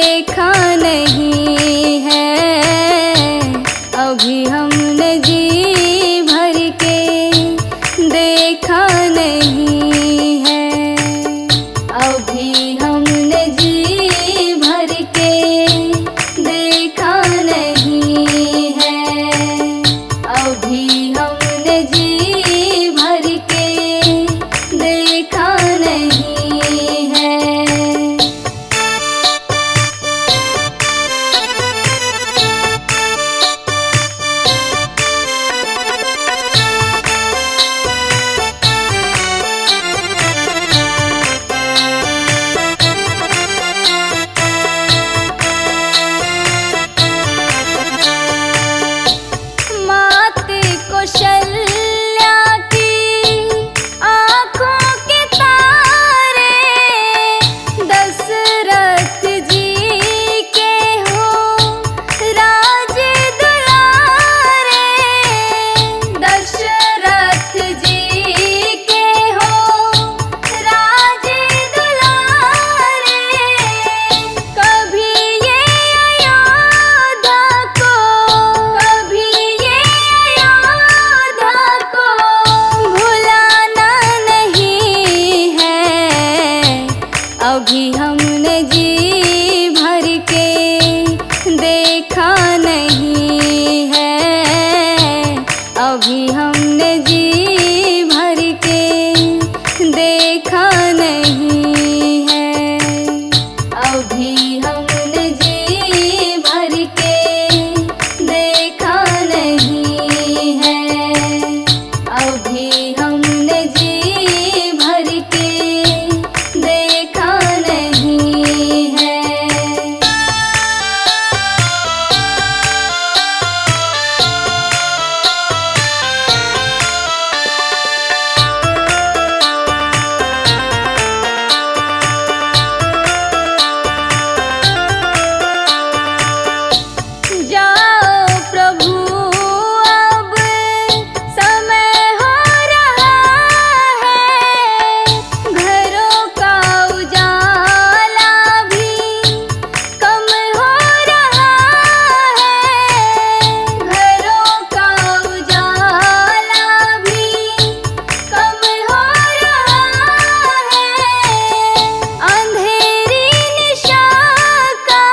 देखा नहीं है। अभी हमने जी भर के देखा नहीं है। अभी हमने जी भर के देखा नहीं है। अभी हमने जी भर के देखा नहीं है। कौशल्या की आँखों के तारे दशरथ जी के हो राज दुलारे। दशरथ जी के हो राज दुलारे। कभी ये अयोध्या को, कभी ये भुलाना नहीं है। अभी हमने जी भर के देखा नहीं है। अभी हमने जी भर के देखा नहीं है। अभी हमने जी भर के देखा नहीं है। अभी हमने जी भर के देखा नहीं है। जाओ प्रभु अब समय हो रहा है। घरों का उजाला भी कम हो रहा है। घरों का उजाला भी कम हो रहा है। अंधेरी निशा का,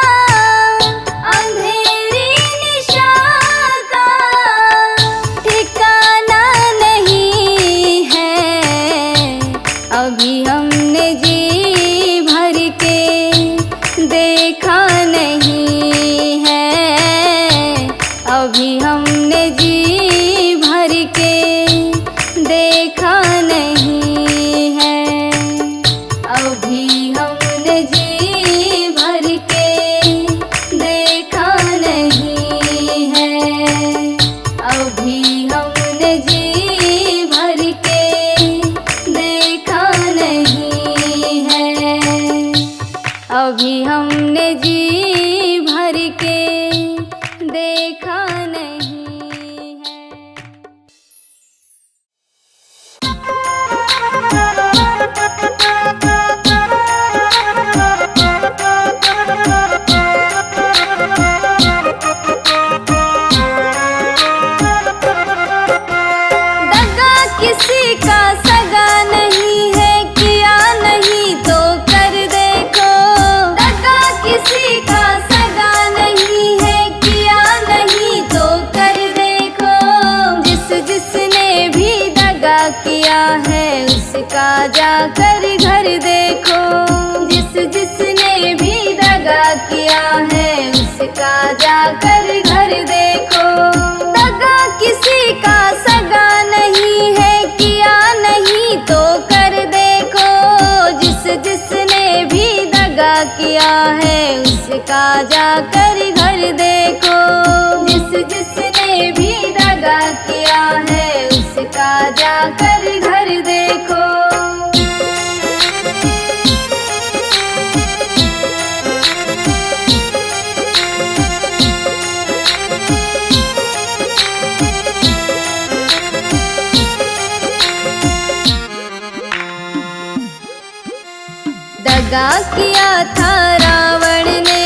अंधेरी निशा का ठिकाना नहीं है। अभी हमने जी भर के देखा नहीं है। अभी हमने जी भर के देखा नहीं है। अभी हमने जी भर के देखा नहीं है। अभी हमने जी भर के देखा नहीं है। अभी हमने जी भर के देखा नहीं है। दगा किसी का सगा नहीं है, किया नहीं तो कर देखो। दगा किसी का सगा नहीं है, किया नहीं तो कर देखो। जिस जिसने भी दगा किया है उसका जाकर घर देखो। जिस जिसने भी दगा किया है उसका जाकर घर देखो। दगा किसी का सगा नहीं है, किया नहीं तो कर देखो। जिस जिसने भी दगा किया है उसका जाकर घर देखो। जिस जिसने भी दगा किया है उसका जाकर घर देखो। दगा किया था रावण ने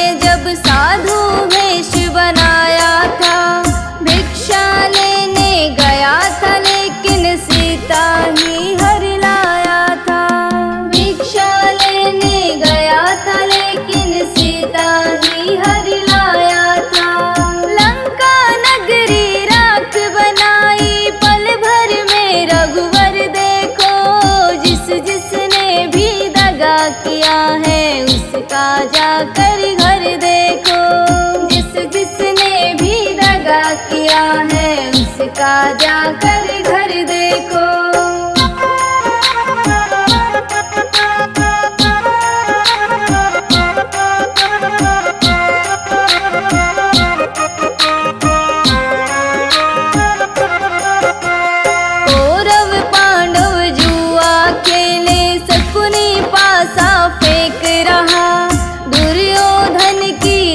जाकर घर देखो। जिसने भी दगा किया है उसका जाकर घर देखो।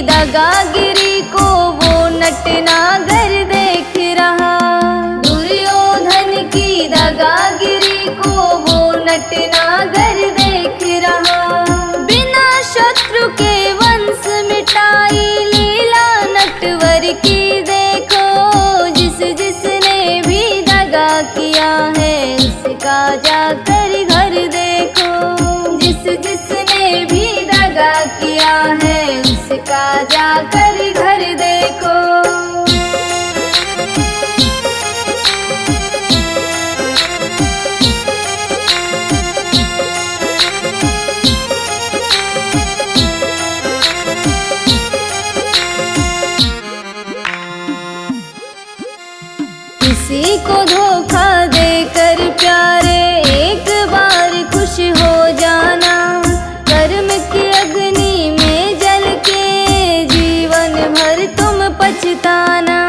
दगागिरी को वो नटनागर देख रहा। दुर्योधन की दगागिरी को वो नटनागर देख रहा। बिना शत्रु के वंश मिटाई लीला नटवर की देखो। जिसने भी दगा किया है उसका जाकर घर देखो। जिसने भी दगा किया है उसका जाकर घर देखो। किसी को धोखा देकर प्यारे एक बार खुश हो जाना। कर्म की अग्नि में जल के जीवन भर तुम पछताना।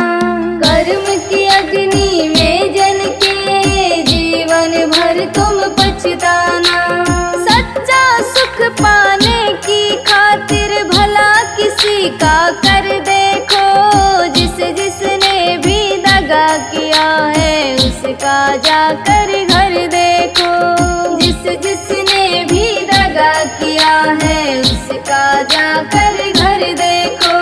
कर्म की अग्नि में जल के जीवन भर तुम पछताना। सच्चा सुख पाने की खातिर भला किसी का कर देखो। जिसने भी दगा किया है उसका जाकर घर देखो। जिसने भी दगा किया है उसका जाकर घर देखो।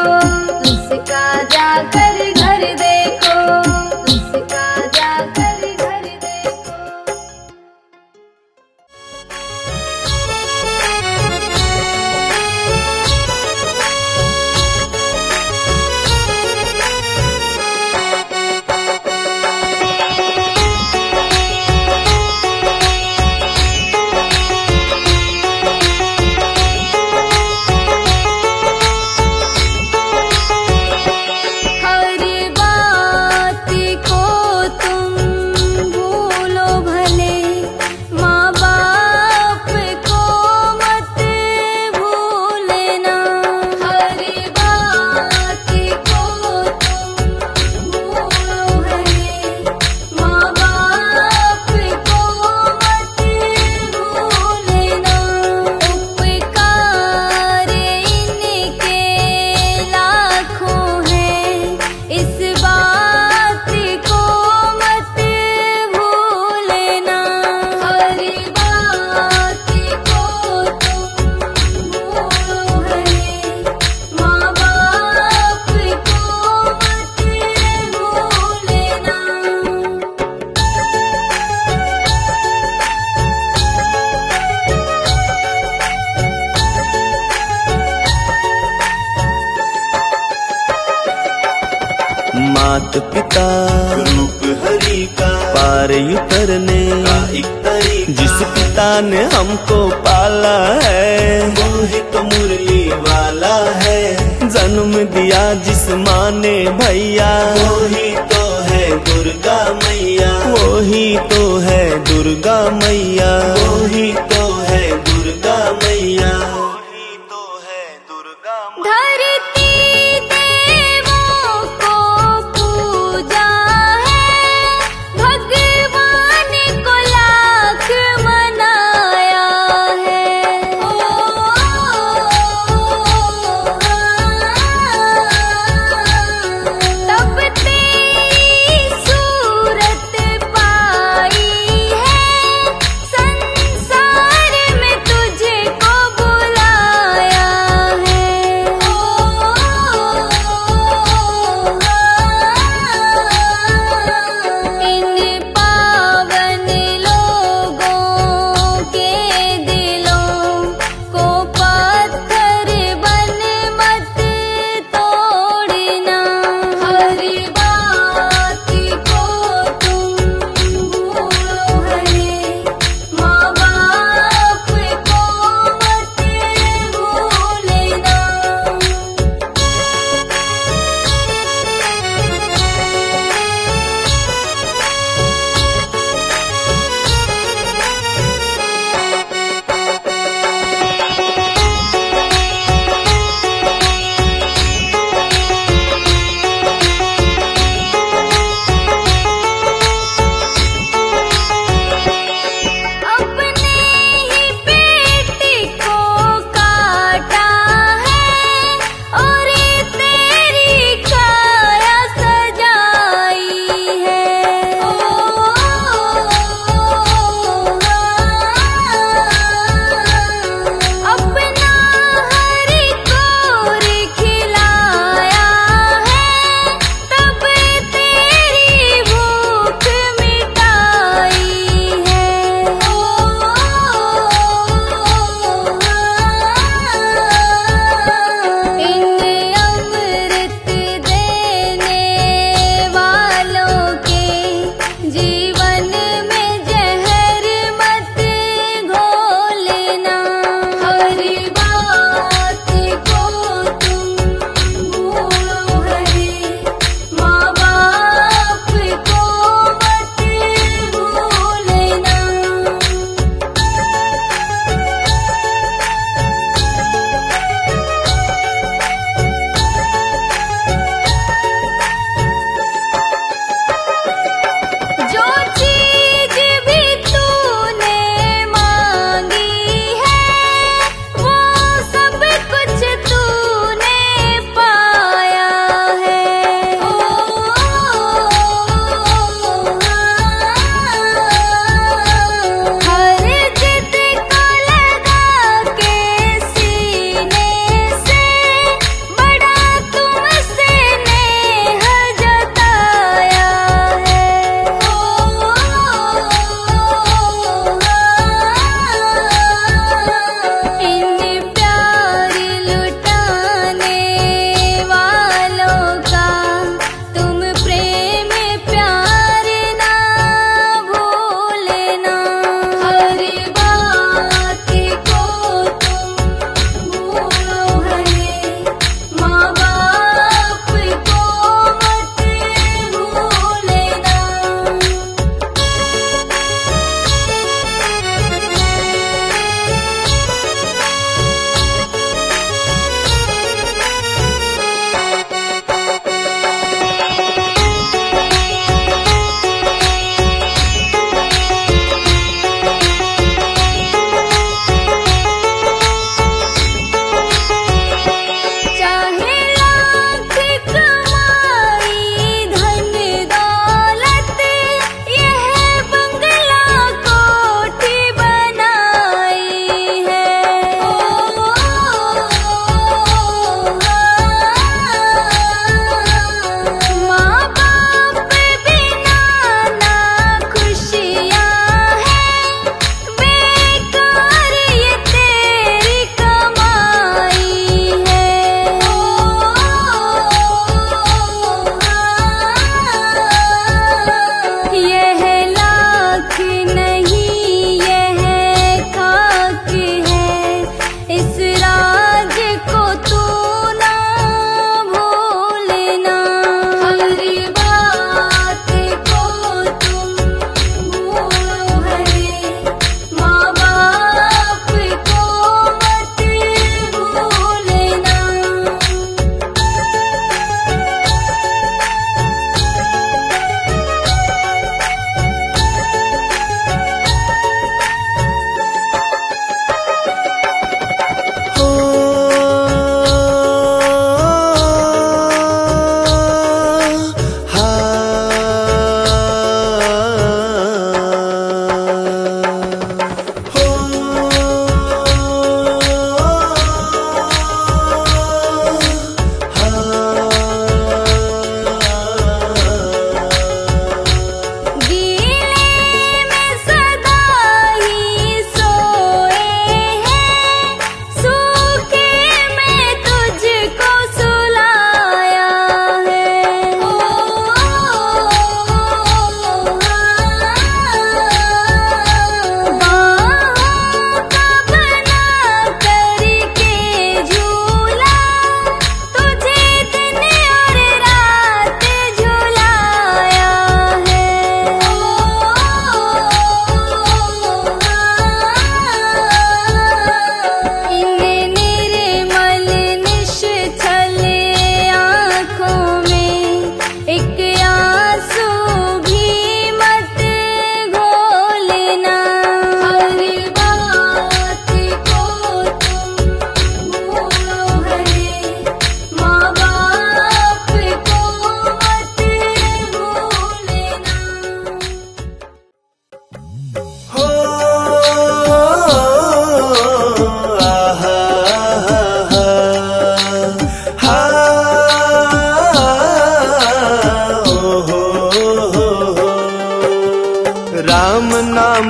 उसका जाकर घर देखो। उसका जाकर घर देखो। मात पिता रूप हरि का पार उतरने का एक तरीका। जिस पिता ने हमको पाला है वो ही तो मुरली वाला है। जन्म दिया जिस माँ ने भैया वो ही तो है दुर्गा मैया। वो ही तो है दुर्गा मैया। वो ही तो है दुर्गा मैया। वो ही तो है दुर्गा मैया। संसार में तुझको बुला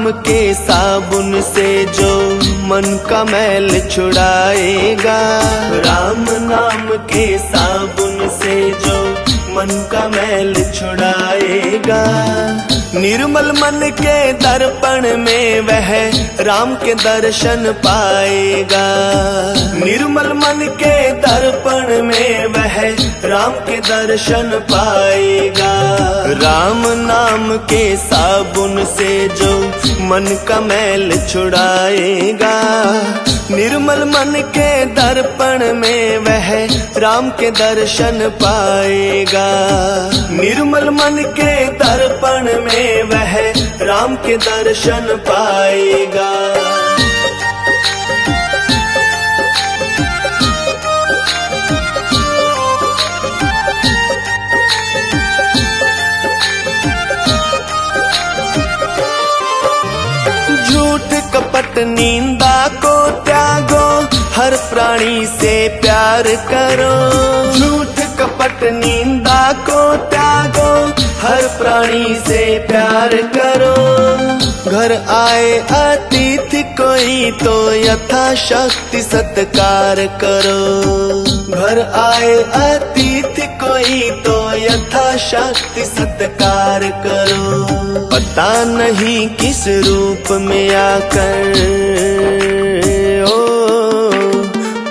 नाम के साबुन से जो मन का मैल छुड़ाएगा, राम नाम के साबुन से जो मन का मैल छुड़ाएगा। निर्मल मन के दर्पण में वह राम के दर्शन पाएगा, निर्मल मन के दर्पण में वह राम के दर्शन पाएगा। राम नाम के साबुन से जो मन का मैल छुड़ाएगा, निर्मल मन के दर्पण में वह राम के दर्शन पाएगा, निर्मल मन के दर्पण में वह राम के दर्शन पाएगा। झूठ कपट निंदा को त्यागो, हर प्राणी से प्यार करो। झूठ कपट निंदा को त्यागो, हर प्राणी से प्यार करो। घर आए अतिथि कोई तो यथाशक्ति सत्कार करो, घर आए अतिथि कोई तो यथाशक्ति सत्कार करो। पता नहीं किस रूप में आकर,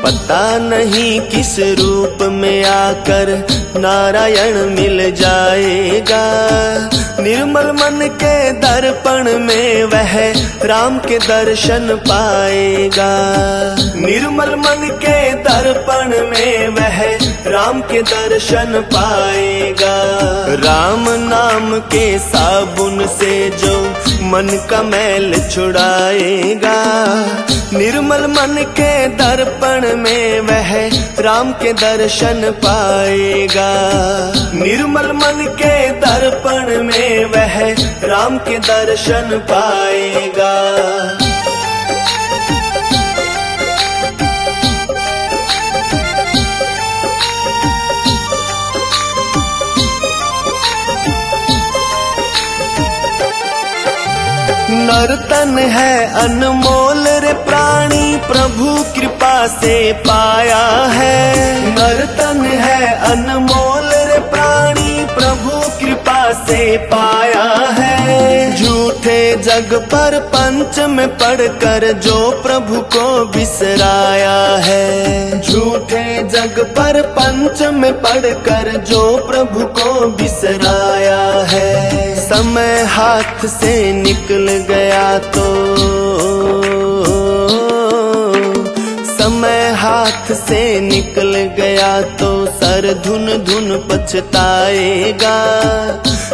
पता नहीं किस रूप में आकर नारायण मिल जाएगा। निर्मल मन के दर्पण में वह राम के दर्शन पाएगा, निर्मल मन के दर्पण में वह राम के दर्शन पाएगा। राम नाम के साबुन से जो मन का मैल छुड़ाएगा, निर्मल मन के दर्पण में वह राम के दर्शन पाएगा, निर्मल मन के दर्पण में वह राम के दर्शन पाएगा। नर्तन है अनमोल रे प्राणी, प्रभु कृपा से पाया है। नर्तन है अनमोल रे प्राणी, प्रभु कृपा से पाया है। झूठे जग पर पंच में पढ़कर जो प्रभु को बिसराया है, झूठे जग पर पंच में पढ़कर जो प्रभु को बिसराया है। समय हाथ से निकल गया तो, समय हाथ से निकल गया तो सर धुन धुन पछताएगा।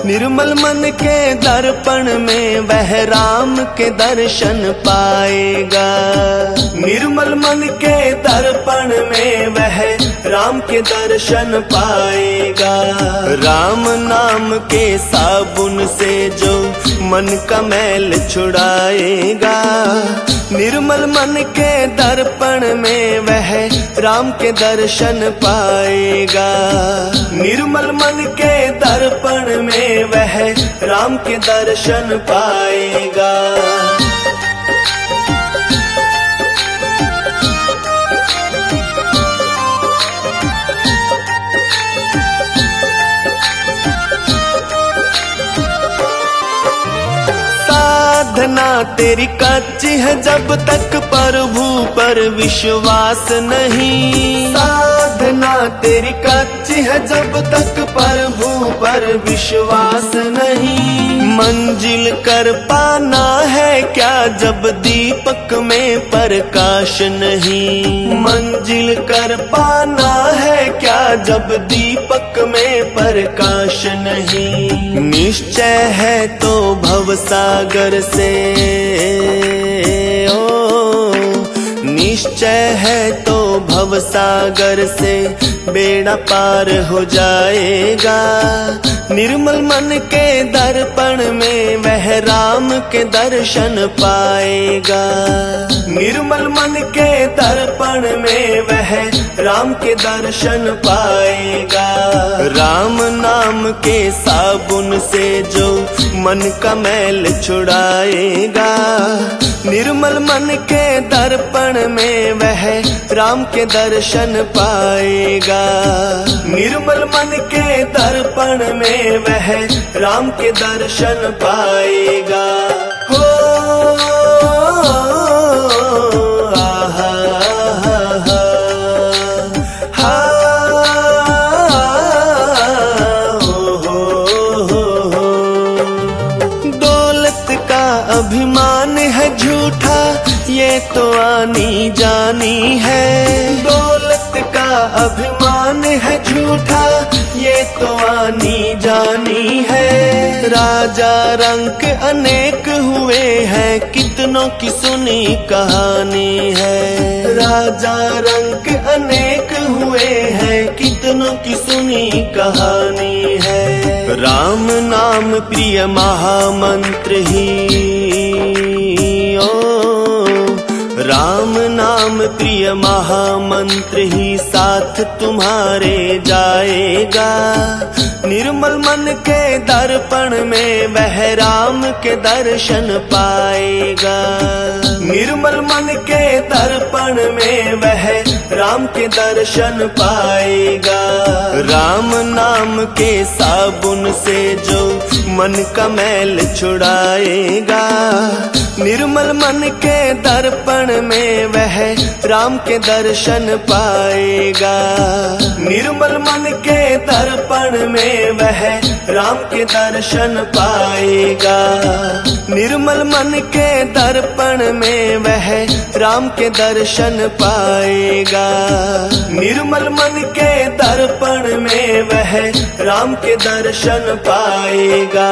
निर्मल मन के दर्पण में वह राम के दर्शन पाएगा, निर्मल मन के दर्पण में वह राम के दर्शन पाएगा। राम नाम के साबुन से जो मन का मैल छुड़ाएगा, निर्मल मन के दर्पण में वह राम के दर्शन पाएगा, निर्मल मन के दर्पण में वह राम के दर्शन पाएगा। साधना तेरी कच्ची है जब तक प्रभु पर विश्वास नहीं, साधना तेरी कच्ची है जब तक प्रभु पर विश्वास नहीं। मंजिल कर पाना है क्या जब दीपक में प्रकाश नहीं, मंजिल कर पाना है क्या जब दीपक में प्रकाश नहीं। निश्चय है तो भवसागर से, निश्चय है तो भवसागर से बेड़ा पार हो जाएगा। निर्मल मन के दर्पण में वह राम के दर्शन पाएगा, निर्मल मन के दर्पण में वह राम के दर्शन पाएगा। राम नाम के साबुन से जो मन का मैल छुड़ाएगा, निर्मल मन के दर्पण में वह राम के दर्शन पाएगा। निर्मल मन के दर्पण में वह राम के दर्शन पाएगा। हो आहा, हा, हो। दौलत का अभिमान है झूठा, ये तो आनी जानी है। दौलत का अभिमान है झूठा, ये तो आनी जानी है। राजा रंक अनेक हुए हैं, कितनों की सुनी कहानी है। राजा रंक अनेक हुए हैं, कितनों की सुनी कहानी है। राम नाम प्रिय महामंत्र ही, राम नाम प्रिय महामंत्र ही साथ तुम्हारे जाएगा। निर्मल मन के दर्पण में वह राम के दर्शन पाएगा। निर्मल मन के दर्पण में वह राम के दर्शन पाएगा। राम नाम के साबुन से जो मन का मैल छुड़ाएगा, निर्मल मन के दर्पण में वह राम के दर्शन पाएगा। निर्मल मन के दर्पण में वह राम के दर्शन पाएगा। निर्मल मन के दर्पण में वह राम के दर्शन पाएगा। निर्मल मन के दर्पण में वह राम के दर्शन पाएगा।